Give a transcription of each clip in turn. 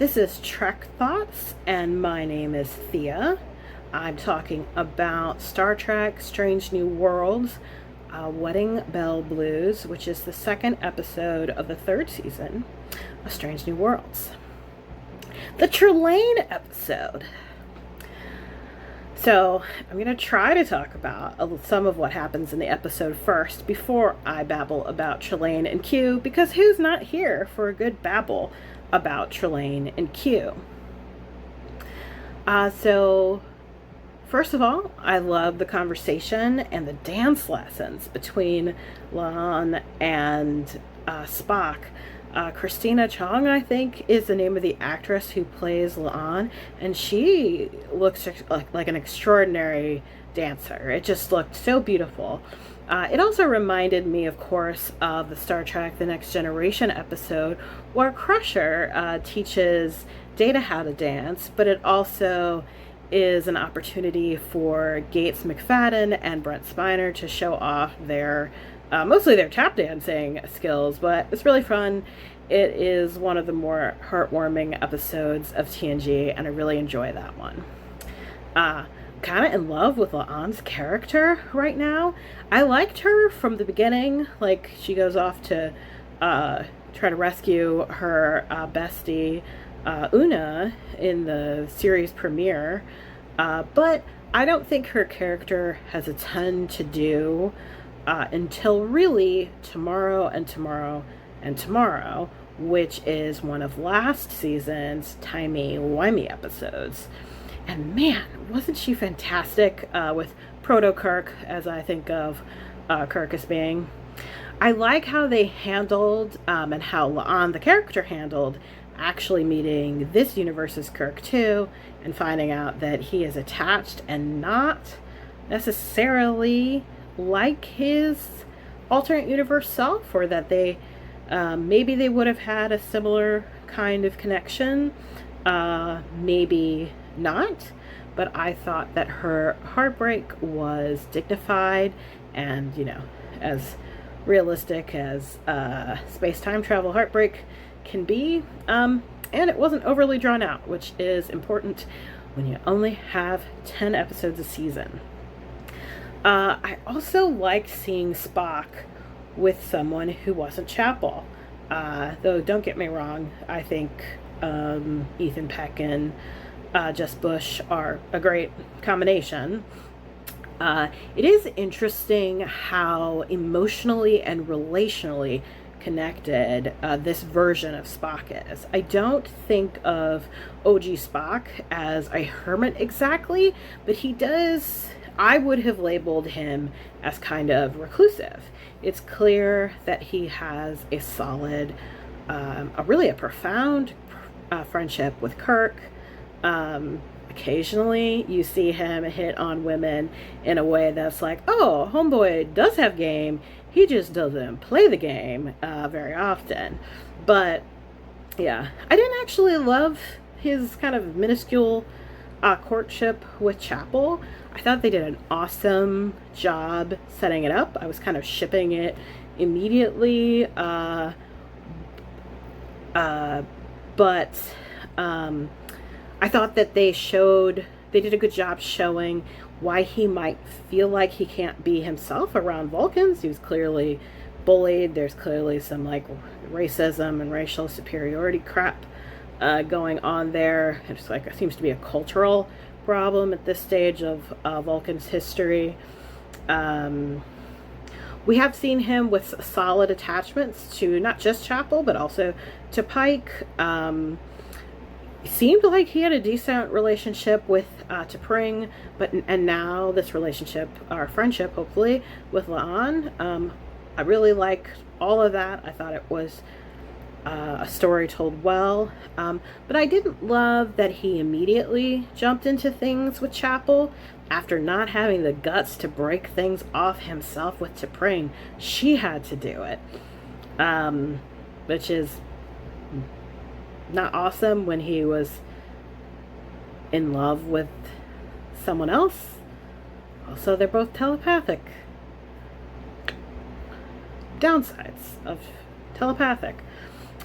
This is Trek Thoughts, and my name is Thea. I'm talking about Star Trek Strange New Worlds, Wedding Bell Blues, which is the second episode of the third season of Strange New Worlds. The Trelane episode. So, I'm going to try to talk about some of what happens in the episode first before I babble about Trelane and Q, because who's not here for a good babble about Trelane and Q? So, first of all, I love the conversation and the dance lessons between La'an and Spock. Christina Chong, I think, is the name of the actress who plays La'an, and she looks like an extraordinary dancer. It just looked so beautiful. It also reminded me, of course, of the Star Trek The Next Generation episode where Crusher teaches Data how to dance, but it also is an opportunity for Gates McFadden and Brent Spiner to show off their mostly their tap dancing skills, but it's really fun. It is one of the more heartwarming episodes of TNG, and I really enjoy that one. Kind of in love with La'an's character right now. I liked her from the beginning, like she goes off to try to rescue her bestie Una in the series premiere, but I don't think her character has a ton to do until really tomorrow and tomorrow and tomorrow, which is one of last season's timey-wimey episodes. And man, wasn't she fantastic with Proto-Kirk, as I think of Kirk as being. I like how they handled, and how La'an, the character, handled actually meeting this universe's Kirk too, and finding out that he is attached and not necessarily like his alternate universe self, or that they maybe they would have had a similar kind of connection, maybe not, but I thought that her heartbreak was dignified and, you know, as realistic as space-time travel heartbreak can be, and it wasn't overly drawn out, which is important when you only have 10 episodes a season. I also liked seeing Spock with someone who wasn't Chapel. Though, don't get me wrong, I think Ethan Peck and Jess Bush are a great combination. It is interesting how emotionally and relationally connected this version of Spock is. I don't think of OG Spock as a hermit exactly, but he does. I would have labeled him as kind of reclusive. It's clear that he has a solid, a profound friendship with Kirk. Occasionally you see him hit on women in a way that's like, oh, homeboy does have game, he just doesn't play the game very often. But yeah, I didn't actually love his kind of minuscule courtship with Chapel. I thought they did an awesome job setting it up. I was kind of shipping it immediately, but I thought that they did a good job showing why he might feel like he can't be himself around Vulcans. He was clearly bullied. There's clearly some like racism and racial superiority crap going on there. It's like it seems to be a cultural problem at this stage of Vulcan's history. We have seen him with solid attachments to not just Chapel, but also to Pike. Seemed like he had a decent relationship with T'Pring, and now this relationship, our friendship, hopefully, with La'an. I really like all of that. I thought it was a story told well, but I didn't love that he immediately jumped into things with Chapel after not having the guts to break things off himself with T'Pring. She had to do it, which is not awesome when he was in love with someone else. Also, they're both telepathic. Downsides of telepathic.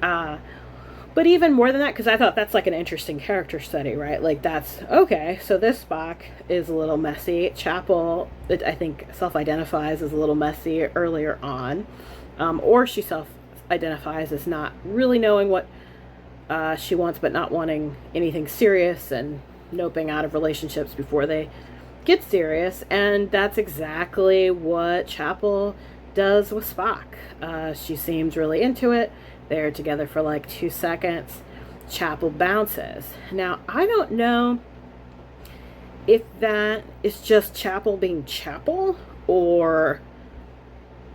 But But even more than that, because I thought that's like an interesting character study, right? Like, that's okay. So this Spock is a little messy. Chapel, I think, self-identifies as a little messy earlier on, or she self-identifies as not really knowing what she wants, but not wanting anything serious and noping out of relationships before they get serious. And that's exactly what Chapel does with Spock. She seems really into it. They're together for like 2 seconds. Chapel bounces. Now, I don't know if that is just Chapel being Chapel, or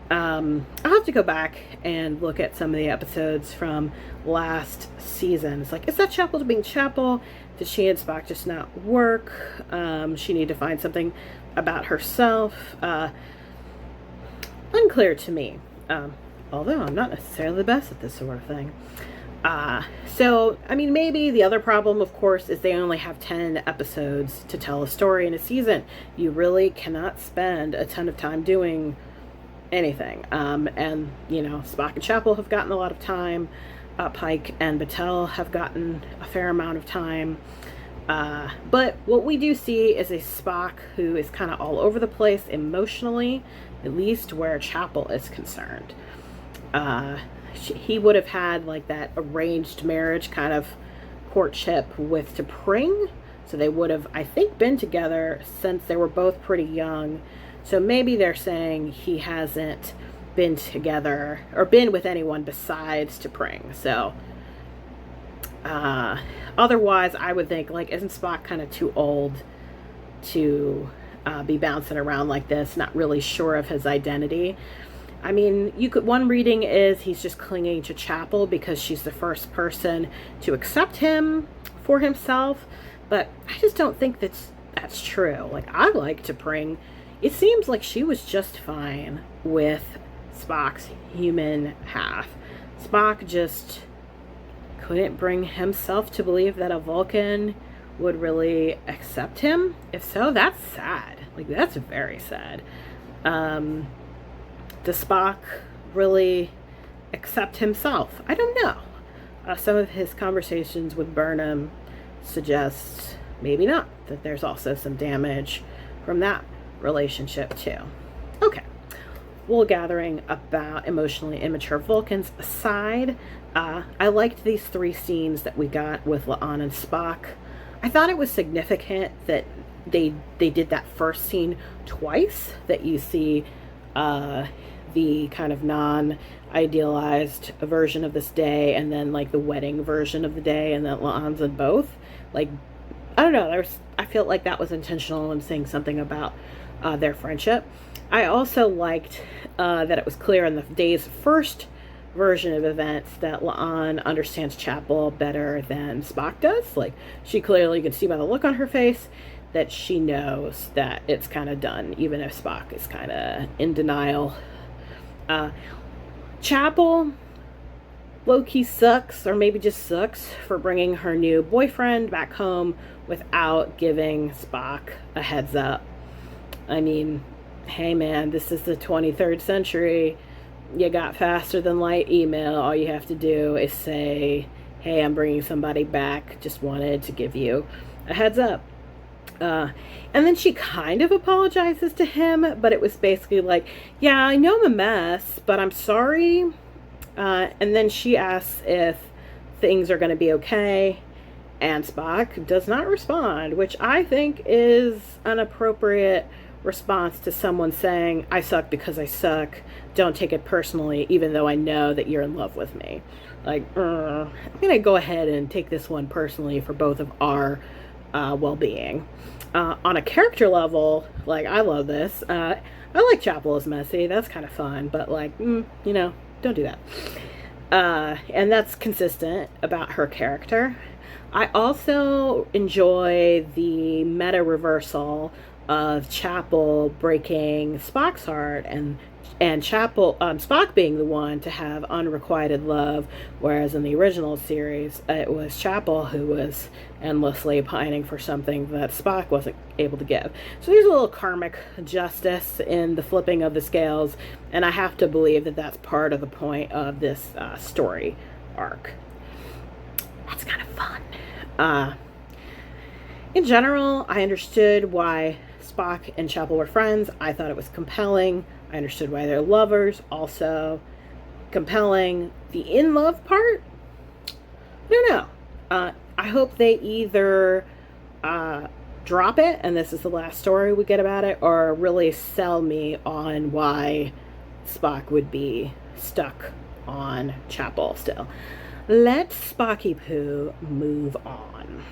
I'll have to go back and look at some of the episodes from last season. It's like, is that Chapel being Chapel? Did she and Spock just not work? She need to find something about herself. Unclear to me. Although I'm not necessarily the best at this sort of thing. So, I mean, maybe the other problem, of course, is they only have 10 episodes to tell a story in a season. You really cannot spend a ton of time doing anything. And, you know, Spock and Chapel have gotten a lot of time. Pike and Battelle have gotten a fair amount of time. But what we do see is a Spock who is kind of all over the place emotionally, at least where Chapel is concerned. He would have had like that arranged marriage kind of courtship with T'Pring. So they would have, I think, been together since they were both pretty young. So maybe they're saying he hasn't been together or been with anyone besides T'Pring. So otherwise, I would think, like, isn't Spock kind of too old to be bouncing around like this, not really sure of his identity? I mean, one reading is he's just clinging to Chapel because she's the first person to accept him for himself, but I just don't think that's true. Like, I like T'Pring. It seems like she was just fine with Spock's human half. Spock just couldn't bring himself to believe that a Vulcan would really accept him. If so, that's sad. Like, that's very sad. Does Spock really accept himself? I don't know. Some of his conversations with Burnham suggest maybe not, that there's also some damage from that relationship too. Okay. Wool gathering about emotionally immature Vulcans aside, I liked these 3 scenes that we got with La'an and Spock. I thought it was significant that they did that first scene twice, that you see the kind of non-idealized version of this day, and then like the wedding version of the day, and then La'an's in both. Like, I don't know, I feel like that was intentional in saying something about their friendship. I also liked that it was clear in the day's first version of events that La'an understands Chapel better than Spock does. Like, she clearly, you can see by the look on her face, that she knows that it's kind of done, even if Spock is kind of in denial. Chapel low-key sucks, or maybe just sucks, for bringing her new boyfriend back home without giving Spock a heads up. I mean, hey man, this is the 23rd century. You got faster than light email. All you have to do is say, hey, I'm bringing somebody back. Just wanted to give you a heads up. And then she kind of apologizes to him, but it was basically like, yeah, I know I'm a mess, but I'm sorry. And then she asks if things are going to be okay, and Spock does not respond, which I think is an appropriate response to someone saying, I suck because I suck. Don't take it personally, even though I know that you're in love with me. Like, I'm going to go ahead and take this one personally for both of our well-being. On a character level, like, I love this. I like Chapel as messy. That's kind of fun, but like, you know, don't do that. And that's consistent about her character. I also enjoy the meta reversal of Chapel breaking Spock's heart, and Chapel, Spock being the one to have unrequited love, whereas in the original series, it was Chapel who was endlessly pining for something that Spock wasn't able to give. So there's a little karmic justice in the flipping of the scales, and I have to believe that that's part of the point of this story arc. fun. Uh, in general, I understood why Spock and Chapel were friends. I thought it was compelling. I understood why they're lovers. Also compelling. The in love part, I don't know. I hope they either drop it and this is the last story we get about it, or really sell me on why Spock would be stuck on Chapel still. Let Spocky Poo move on.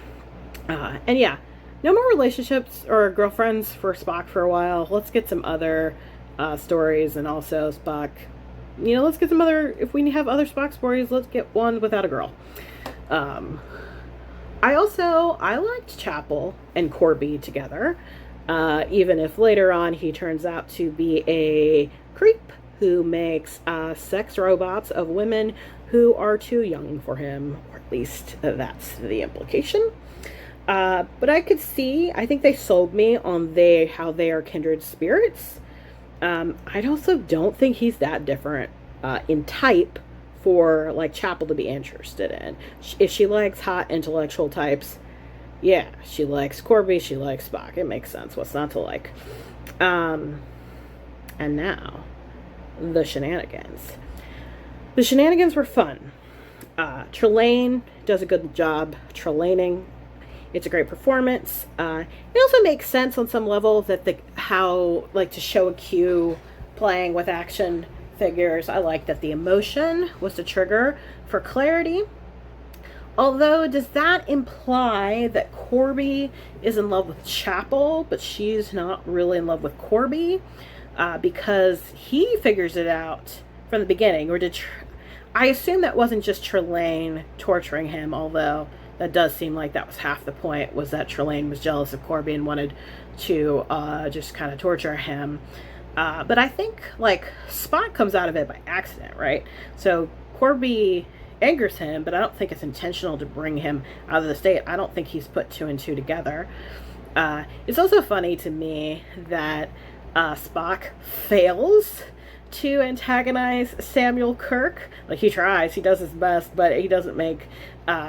And yeah, no more relationships or girlfriends for Spock for a while. Let's get some other stories, and also Spock, let's get some other, if we have other Spock stories, let's get one without a girl. I liked Chapel and Corby together, even if later on he turns out to be a creep who makes sex robots of women who are too young for him, or at least that's the implication. But I think they sold me on how they are kindred spirits. I also don't think he's that different in type for like Chapel to be interested in. If she likes hot intellectual types, yeah, she likes Corby, she likes Spock. It makes sense. What's not to like? And now, the shenanigans. The shenanigans were fun. Trelane does a good job Trelaning. It's a great performance. It also makes sense on some level that to show a Q playing with action figures. I like that the emotion was the trigger for clarity. Although, does that imply that Corby is in love with Chapel, but she's not really in love with Corby? Because he figures it out from the beginning. Or I assume that wasn't just Trelane torturing him, although that does seem like that was half the point, was that Trelane was jealous of Corby and wanted to just kind of torture him. But I think, Spock comes out of it by accident, right? So Corby angers him, but I don't think it's intentional to bring him out of the state. I don't think he's put two and two together. It's also funny to me that Spock fails to antagonize Samuel Kirk. He tries, he does his best, but he doesn't make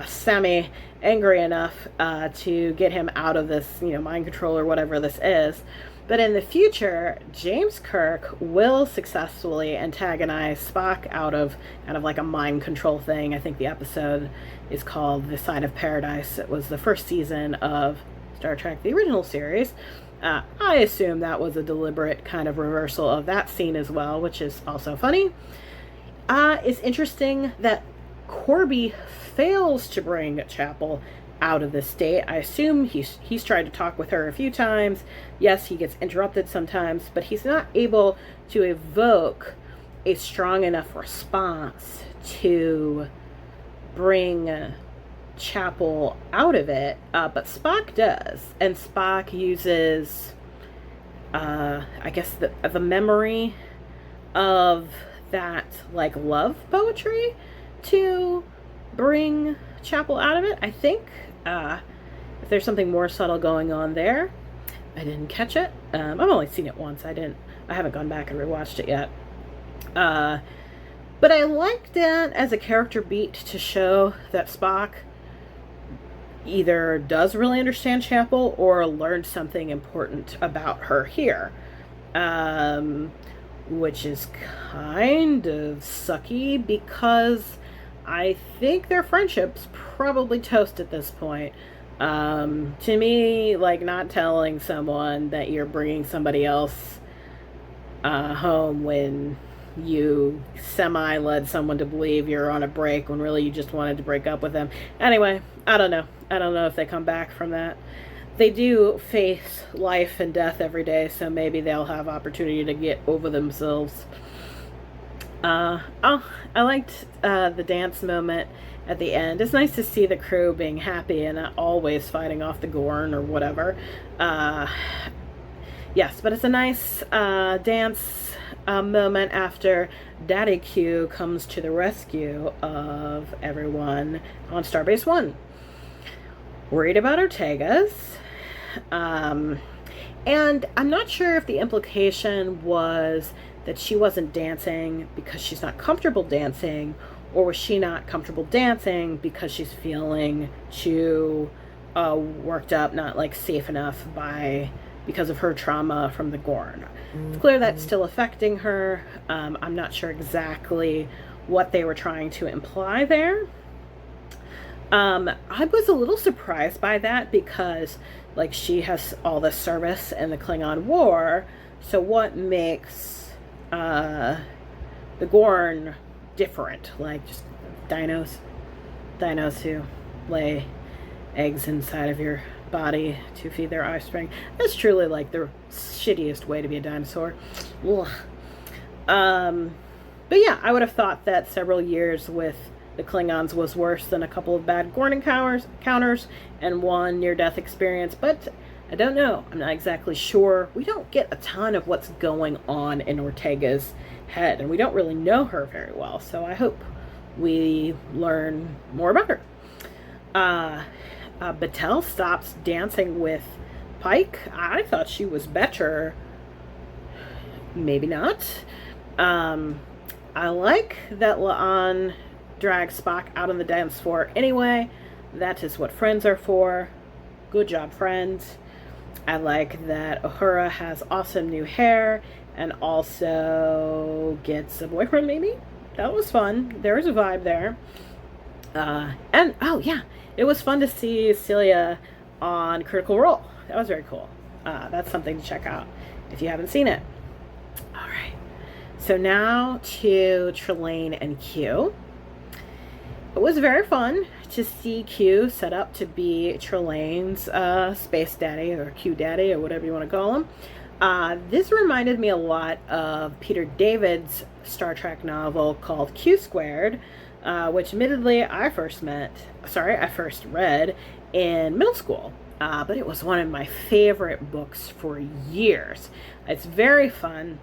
Sammy angry enough to get him out of this, mind control or whatever this is. But in the future, James Kirk will successfully antagonize Spock out of kind of like a mind control thing. I think the episode is called The Sign of Paradise. It was the first season of Star Trek, the original series. I assume that was a deliberate kind of reversal of that scene as well, which is also funny. It's interesting that Corby fails to bring Chapel out of the state. I assume he's tried to talk with her a few times. Yes, he gets interrupted sometimes, but he's not able to evoke a strong enough response to bring Chapel out of it. But Spock does, and Spock uses I guess the memory of that love poetry to bring Chapel out of it. I think if there's something more subtle going on there, I didn't catch it. I've only seen it once. I haven't gone back and rewatched it yet. But I liked that as a character beat to show that Spock either does really understand Chapel or learned something important about her here. Which is kind of sucky because I think their friendship's probably toast at this point. To me, not telling someone that you're bringing somebody else home when you semi-led someone to believe you're on a break when really you just wanted to break up with them. Anyway, I don't know. I don't know if they come back from that. They do face life and death every day, so maybe they'll have opportunity to get over themselves. I liked the dance moment at the end. It's nice to see the crew being happy and not always fighting off the Gorn or whatever. Yes, but it's a nice dance moment after Daddy Q comes to the rescue of everyone on Starbase 1. Worried about Ortegas. And I'm not sure if the implication was that she wasn't dancing because she's not comfortable dancing, or was she not comfortable dancing because she's feeling too worked up, not like safe enough because of her trauma from the Gorn. It's clear that's still affecting her. I'm not sure exactly what they were trying to imply there. I was a little surprised by that because, like, she has all this service in the Klingon War. So what makes the Gorn different? Like, just dinos who lay eggs inside of your body to feed their offspring. That's truly like the shittiest way to be a dinosaur. Ugh. But yeah, I would have thought that several years with the Klingons was worse than a couple of bad Gorn encounters and one near-death experience, but I don't know. I'm not exactly sure. We don't get a ton of what's going on in Ortega's head, and we don't really know her very well, so I hope we learn more about her. Battelle stops dancing with Pike. I thought she was better. Maybe not. I like that La'an drags Spock out on the dance floor anyway. That is what friends are for. Good job, friends. I like that Uhura has awesome new hair and also gets a boyfriend, maybe? That was fun. There was a vibe there. And, oh yeah, it was fun to see Celia on Critical Role. That was very cool. That's something to check out if you haven't seen it. All right. So now to Trelane and Q. It was very fun to see Q set up to be Trelane's space daddy or Q daddy or whatever you want to call him. This reminded me a lot of Peter David's Star Trek novel called Q Squared, which admittedly I first read in middle school. But it was one of my favorite books for years. It's very fun.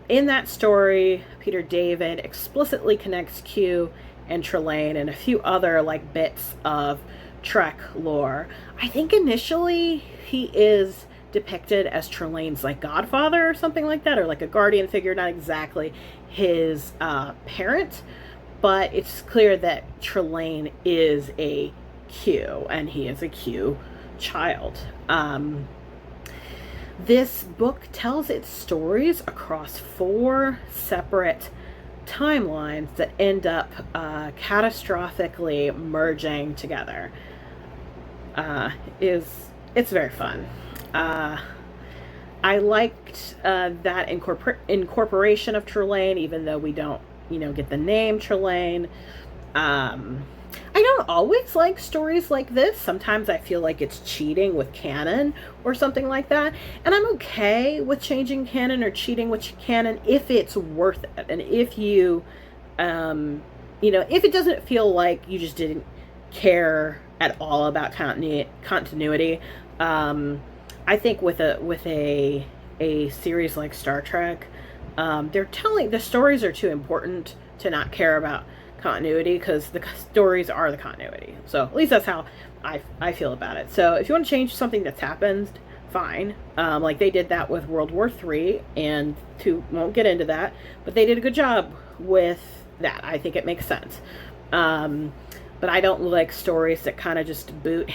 In that story, Peter David explicitly connects Q and Trelane and a few other like bits of Trek lore. I think initially he is depicted as Trelane's like godfather or something like that, or like a guardian figure, not exactly his parent, but it's clear that Trelane is a Q and he is a Q child. This book tells its stories across 4 separate timelines that end up catastrophically merging together. It's very fun. I liked that incorporation of Trelane, even though we don't, get the name Trelane. I don't always like stories like this. Sometimes I feel like it's cheating with canon or something like that. And I'm okay with changing canon or cheating with canon if it's worth it. And if you, if it doesn't feel like you just didn't care at all about continuity. I think with a series like Star Trek, the stories are too important to not care about continuity, because the stories are the continuity. So at least that's how I feel about it. So if you want to change something that's happened, fine. Like they did that with World War III, and won't get into that, but they did a good job with that. I think it makes sense. But I don't like stories that kind of just boot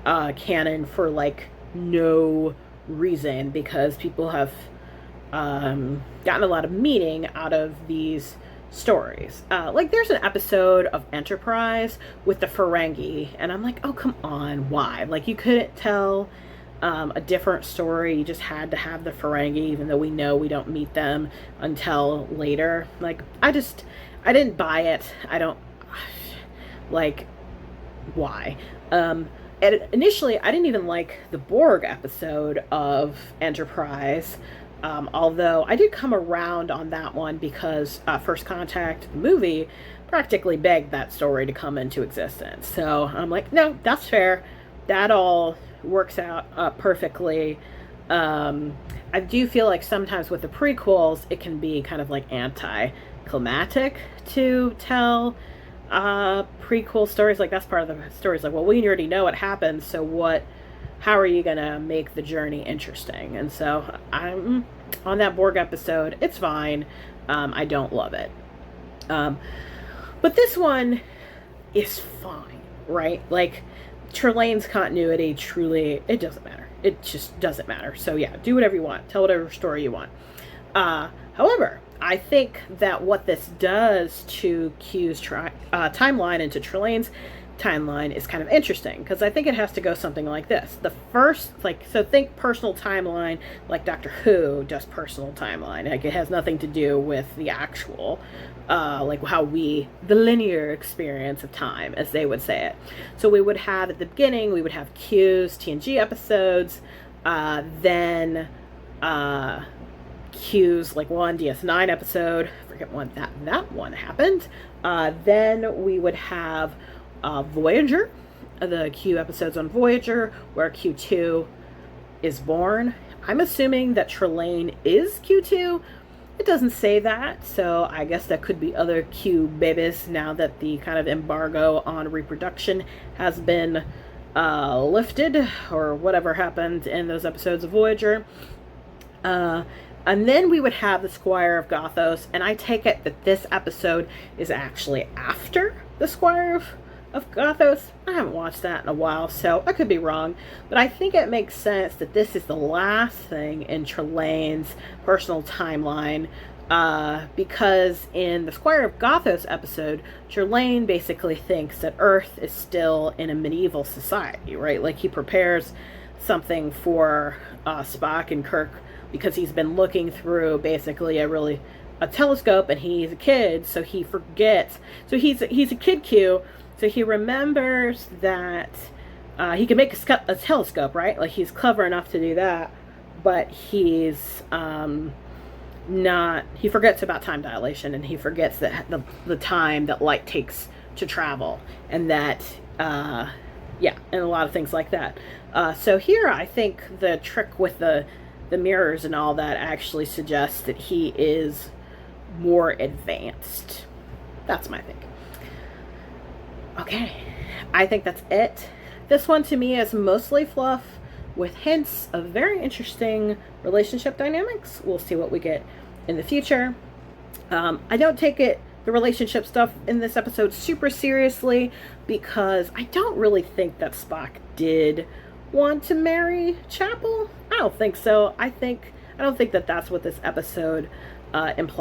canon for like no reason, because people have gotten a lot of meaning out of these stories. Like there's an episode of Enterprise with the Ferengi, and I'm like, oh come on, why? Like you couldn't tell a different story, you just had to have the Ferengi, even though we know we don't meet them until later. Like I didn't buy it. I don't like, why? Initially I didn't even like the Borg episode of Enterprise. Although I did come around on that one because First Contact movie practically begged that story to come into existence. So I'm like, no, that's fair. That all works out perfectly. I do feel like sometimes with the prequels, it can be kind of like anticlimactic to tell prequel stories. Like that's part of the story. It's like, well, we already know what happens, so how are you gonna make the journey interesting? And so I'm on that Borg episode. It's fine. I don't love it. But this one is fine, right? Like, Trelane's continuity, truly, it doesn't matter. It just doesn't matter. So yeah, do whatever you want. Tell whatever story you want. However, I think that what this does to Q's timeline and to Trelane's timeline is kind of interesting, because I think it has to go something like this. The first, like, so think personal timeline, like Doctor Who does personal timeline. Like, it has nothing to do with the actual, like how the linear experience of time, as they would say it. So we would have at the beginning, we would have Q's TNG episodes, then Q's like one DS9 episode. I forget when that one happened. Then we would have Voyager, the Q episodes on Voyager, where Q2 is born. I'm assuming that Trelane is Q2. It doesn't say that, so I guess that could be other Q babies now that the kind of embargo on reproduction has been lifted, or whatever happened in those episodes of Voyager. And then we would have the Squire of Gothos, and I take it that this episode is actually after the Squire of Gothos. I haven't watched that in a while, so I could be wrong, but I think it makes sense that this is the last thing in Trelane's personal timeline, because in the Squire of Gothos episode, Trelane basically thinks that Earth is still in a medieval society, right? Like, he prepares something for Spock and Kirk, because he's been looking through basically a telescope, and he's a kid, so he forgets. So he's a kid Q, so he remembers that he can make a telescope, right? Like, he's clever enough to do that, but he's not. He forgets about time dilation, and he forgets that the time that light takes to travel, and that and a lot of things like that. So here, I think the trick with the mirrors and all that actually suggests that he is more advanced. That's my thinking. Okay, I think that's it. This one to me is mostly fluff with hints of very interesting relationship dynamics. We'll see what we get in the future. I don't take the relationship stuff in this episode super seriously, because I don't really think that Spock did want to marry Chapel. I don't think so. I don't think that that's what this episode implies.